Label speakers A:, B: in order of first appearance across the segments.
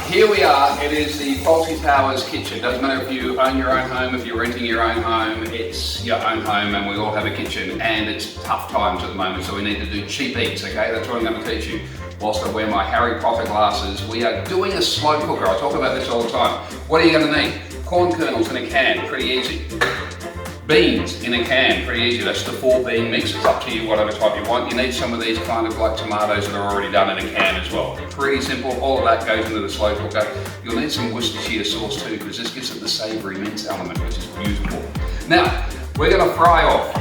A: here we are. It is the Fawlty Towers kitchen. Doesn't matter if you own your own home, if you're renting your own home, it's your own home and we all have a kitchen, and it's tough times at the moment, so we need to do cheap eats, okay? That's what I'm going to teach you. Whilst I wear my Harry Potter glasses, we are doing a slow cooker. I talk about this all the time. What are you going to need? Corn kernels in a can, pretty easy. Beans in a can, pretty easy. That's the 4 bean mix. It's up to you, whatever type you want. You need some of these kind of like tomatoes that are already done in a can as well. Pretty simple. All of that goes into the slow cooker. You'll need some Worcestershire sauce too, because this gives it the savoury mince element, which is beautiful. Now, we're going to fry off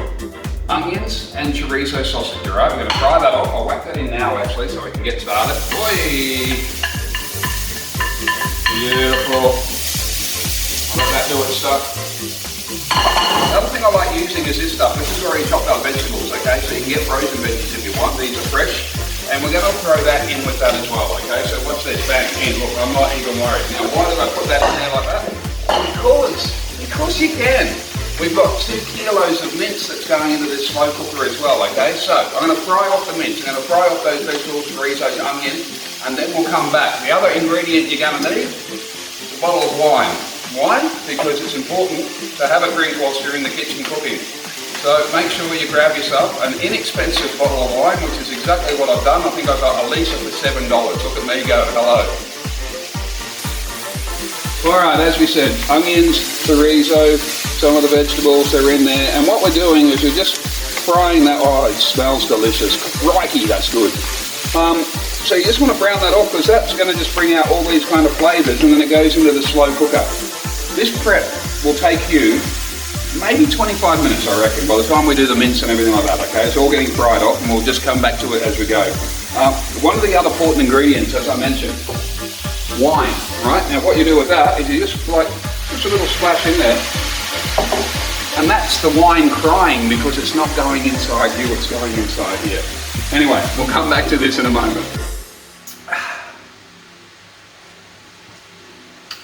A: onions and chorizo sausage, all right? We're going to fry that off. I'll whack that in now, actually, so we can get started. Oi! Beautiful. Let that do its stuff. The other thing I like using is this stuff. This is already chopped up vegetables, okay? So you can get frozen veggies if you want. These are fresh. And we're going to throw that in with that as well, okay? So watch this, bang, in. Look, I'm not even worried. Now, why did I put that in there like that? Because you can. We've got 2 kilos of mince that's going into this slow cooker as well, okay? So I'm going to fry off the mince. I'm going to fry off those vegetables, chorizo, onion, and then we'll come back. The other ingredient you're going to need is a bottle of wine. Why? Because it's important to have a drink whilst you're in the kitchen cooking. So make sure you grab yourself an inexpensive bottle of wine, which is exactly what I've done. I think I got a litre for $7. Look at me go, hello. Alright, as we said, onions, chorizo, some of the vegetables are in there. And what we're doing is we're just frying that. Oh, it smells delicious. Crikey, that's good. So you just want to brown that off, because that's going to just bring out all these kind of flavours, and then it goes into the slow cooker. This prep will take you maybe 25 minutes, I reckon, by the time we do the mince and everything like that, okay? It's all getting fried off, and we'll just come back to it as we go. One of the other important ingredients, as I mentioned, wine, right? Now what you do with that is you just like, just a little splash in there, and that's the wine crying, because it's not going inside you, it's going inside here. Anyway, we'll come back to this in a moment.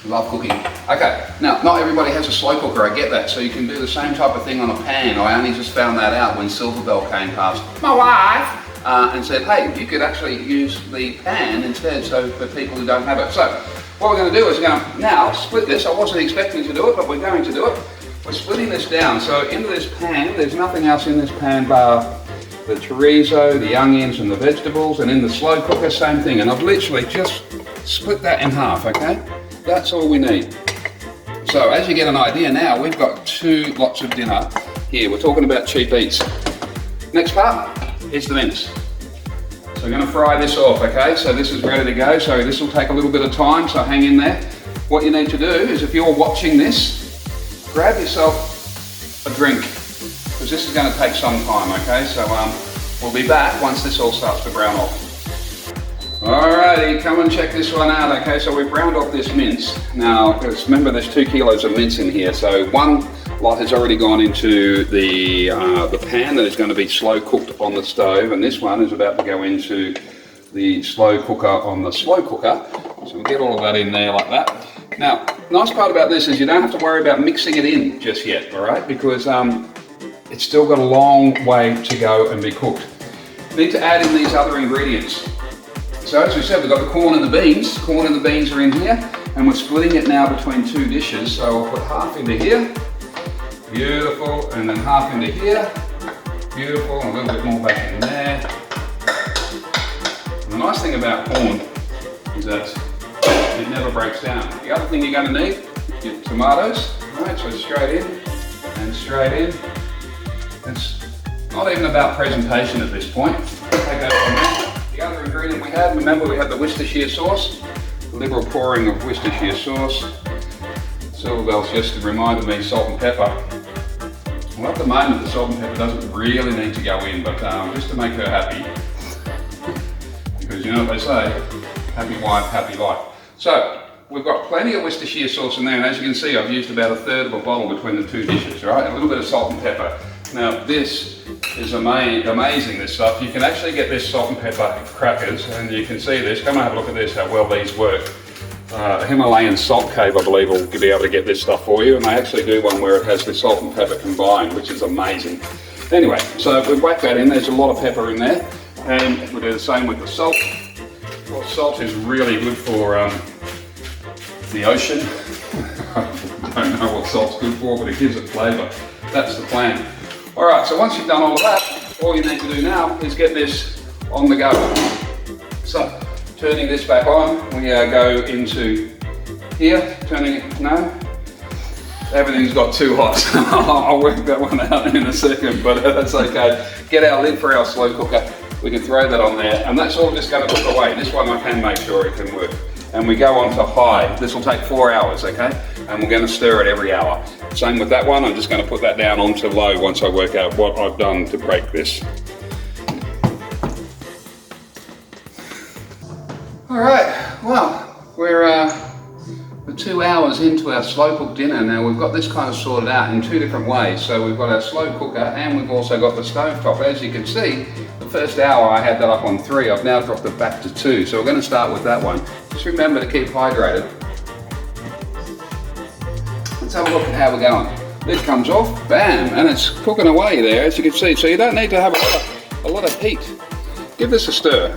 A: Love cooking. Okay, now not everybody has a slow cooker, I get that, so you can do the same type of thing on a pan. I only just found that out when Silverbell came past my wife and said, hey, you could actually use the pan instead, so for people who don't have it. So what we're going to do is we're going to now split this. I wasn't expecting to do it, but we're going to do it. We're splitting this down, so into this pan, there's nothing else in this pan bar the chorizo, the onions and the vegetables, and in the slow cooker, same thing. And I've literally just split that in half, okay? That's all we need. So as you get an idea now, we've got 2 lots of dinner here. We're talking about cheap eats. Next part is the mince. So we're going to fry this off, okay? So this is ready to go. So this will take a little bit of time, so hang in there. What you need to do is, if you're watching this, grab yourself a drink, because this is going to take some time, okay? So we'll be back once this all starts to brown off. Alrighty, come and check this one out, okay? So we've browned off this mince. Now, remember there's 2 kilos of mince in here, so one lot has already gone into the pan that is going to be slow cooked on the stove, and this one is about to go into the slow cooker on the slow cooker. So we'll get all of that in there like that. Now, nice part about this is you don't have to worry about mixing it in just yet, alright? Because it's still got a long way to go and be cooked. You need to add in these other ingredients. So as we said, we've got the corn and the beans. Corn and the beans are in here, and we're splitting it now between 2 dishes. So I'll put half into here, beautiful, and then half into here, beautiful, and a little bit more back in there. And the nice thing about corn is that it never breaks down. The other thing you're going to need is your tomatoes, right? So straight in and straight in. It's not even about presentation at this point. Take that from there. The other ingredient we had, remember we had the Worcestershire sauce, a liberal pouring of Worcestershire sauce. Silverbell's just reminded me salt and pepper. Well, at the moment the salt and pepper doesn't really need to go in, but just to make her happy, because you know what they say, happy wife, happy life. So we've got plenty of Worcestershire sauce in there, and as you can see I've used about 1/3 of a bottle between the 2 dishes, right? A little bit of salt and pepper. Now this is amazing, this stuff. You can actually get this salt and pepper crackers, and you can see this. Come and have a look at this, how well these work. Himalayan Salt Cave, I believe, will be able to get this stuff for you, and they actually do one where it has the salt and pepper combined, which is amazing. Anyway, so we've whacked that in. There's a lot of pepper in there, and we'll do the same with the salt. Well, salt is really good for the ocean. I don't know what salt's good for, but it gives it flavour. That's the plan. All right, so once you've done all of that, all you need to do now is get this on the go. So, turning this back on, we go into here, turning it, no? Everything's got too hot. I'll work that one out in a second, but that's okay. Get our lid for our slow cooker. We can throw that on there, and that's all just going to cook away. This one I can make sure it can work. And we go on to high. This will take 4 hours, okay? And we're going to stir it every hour. Same with that one. I'm just going to put that down onto low once I work out what I've done to break this. All right, well, we're 2 hours into our slow cook dinner. Now we've got this kind of sorted out in 2 different ways. So we've got our slow cooker and we've also got the stove top. As you can see, the first hour I had that up on 3. I've now dropped it back to 2. So we're going to start with that one. Just remember to keep hydrated. Let's have a look at how we're going. Lid comes off, bam, and it's cooking away there, as you can see. So you don't need to have a lot of heat. Give this a stir.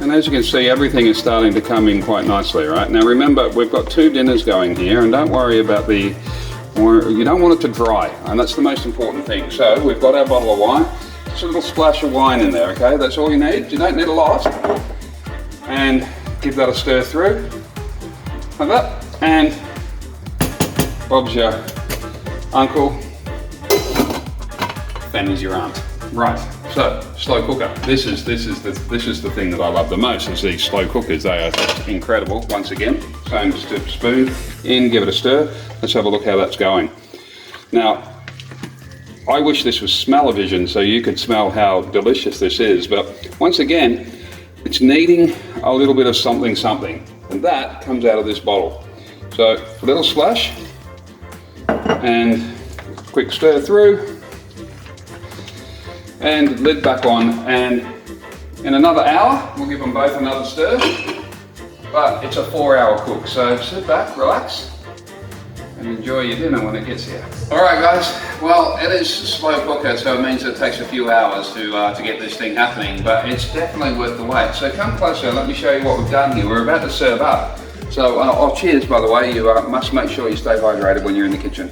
A: And as you can see, everything is starting to come in quite nicely, right? Now remember, we've got 2 dinners going here, and don't worry about you don't want it to dry, and that's the most important thing. So we've got our bottle of wine, just a little splash of wine in there, okay? That's all you need. You don't need a lot. And give that a stir through, like that, and Bob's your uncle, Fanny's your aunt. Right, so slow cooker. This is the thing that I love the most, is these slow cookers. They are just incredible. Once again, same spoon in, give it a stir. Let's have a look how that's going. Now, I wish this was smell-o-vision so you could smell how delicious this is, but once again, it's needing a little bit of something, and that comes out of this bottle. So a little splash and quick stir through. And lid back on, and in another hour we'll give them both another stir, but it's a 4-hour cook, so sit back, relax and enjoy your dinner when it gets here. Alright guys, well it is a slow cooker, so it means it takes a few hours to get this thing happening, but it's definitely worth the wait. So come closer, let me show you what we've done here. We're about to serve up. So cheers by the way, you must make sure you stay hydrated when you're in the kitchen.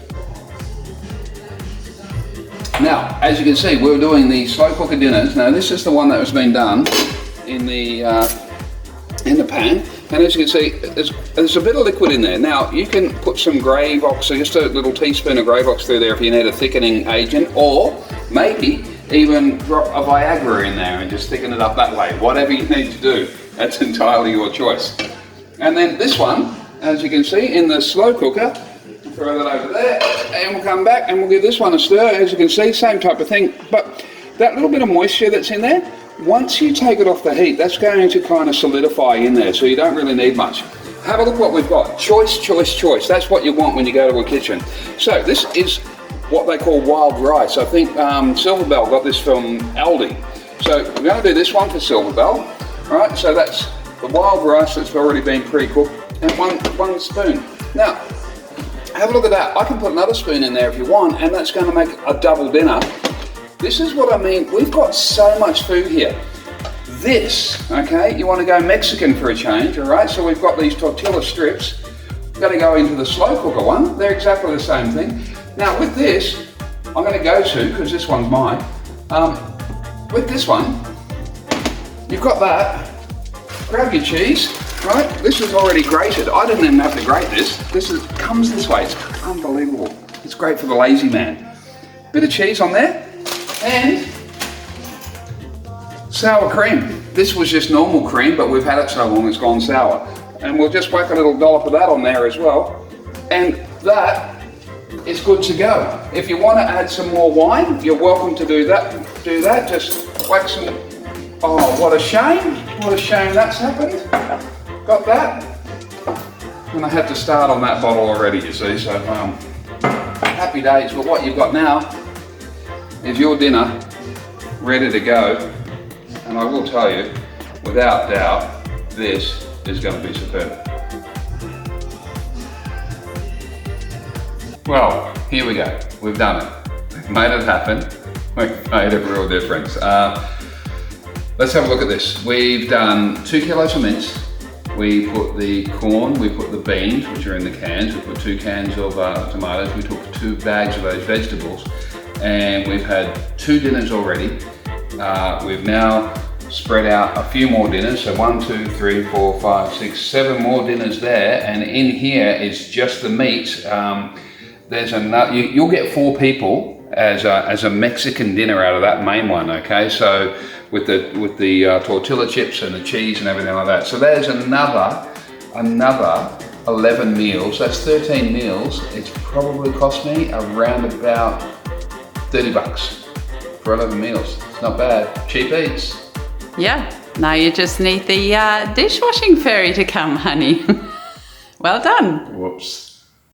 A: Now, as you can see, we're doing the slow cooker dinners. Now, this is the one that was being done in the pan, and as you can see, there's a bit of liquid in there. Now, you can put some Grey Vox, so just a little teaspoon of Grey Vox through there if you need a thickening agent, or maybe even drop a Viagra in there and just thicken it up that way. Whatever you need to do, that's entirely your choice. And then this one, as you can see, in the slow cooker, throw that over there, and we'll come back and we'll give this one a stir. As you can see, same type of thing, but that little bit of moisture that's in there, once you take it off the heat, that's going to kind of solidify in there, so you don't really need much. Have a look what we've got. Choice, choice, choice. That's what you want when you go to a kitchen. So this is what they call wild rice. I think Silverbell got this from Aldi. So we're going to do this one for Silverbell. All right, so that's the wild rice that's already been pre-cooked, and one spoon. Now, have a look at that. I can put another spoon in there if you want, and that's going to make a double dinner. This is what I mean. We've got so much food here. This, okay, you want to go Mexican for a change, all right? So we've got these tortilla strips. We've got to go into the slow cooker one. They're exactly the same thing. Now with this, I'm going to go to, because this one's mine, with this one, you've got that. Grab your cheese, right? This is already grated. I didn't even have to grate this. Comes this way. It's unbelievable. It's great for the lazy man. Bit of cheese on there, and sour cream. This was just normal cream, but we've had it so long it's gone sour. And we'll just whack a little dollop of that on there as well. And that is good to go. If you want to add some more wine, you're welcome to do that. Just whack some. Oh, what a shame. What a shame that's happened. Got that. And I had to start on that bottle already, you see, so happy days. But what you've got now is your dinner ready to go. And I will tell you, without doubt, this is going to be superb. Well, here we go. We've done it. We've made it happen. We've made a real difference. Let's have a look at this. We've done 2 kilos of mince. We put the corn, we put the beans, which are in the cans, we put 2 cans of tomatoes, we took 2 bags of those vegetables, and we've had 2 dinners already. We've now spread out a few more dinners, so 1, 2, 3, 4, 5, 6, 7 more dinners there, and in here is just the meat. There's another, you'll get 4 people as a Mexican dinner out of that main one, okay? So with the tortilla chips and the cheese and everything like that. So there's another 11 meals. That's 13 meals. It's probably cost me around about $30 for 11 meals. It's not bad. Cheap eats.
B: Yeah. Now you just need the dishwashing fairy to come, honey. Well done.
A: Whoops.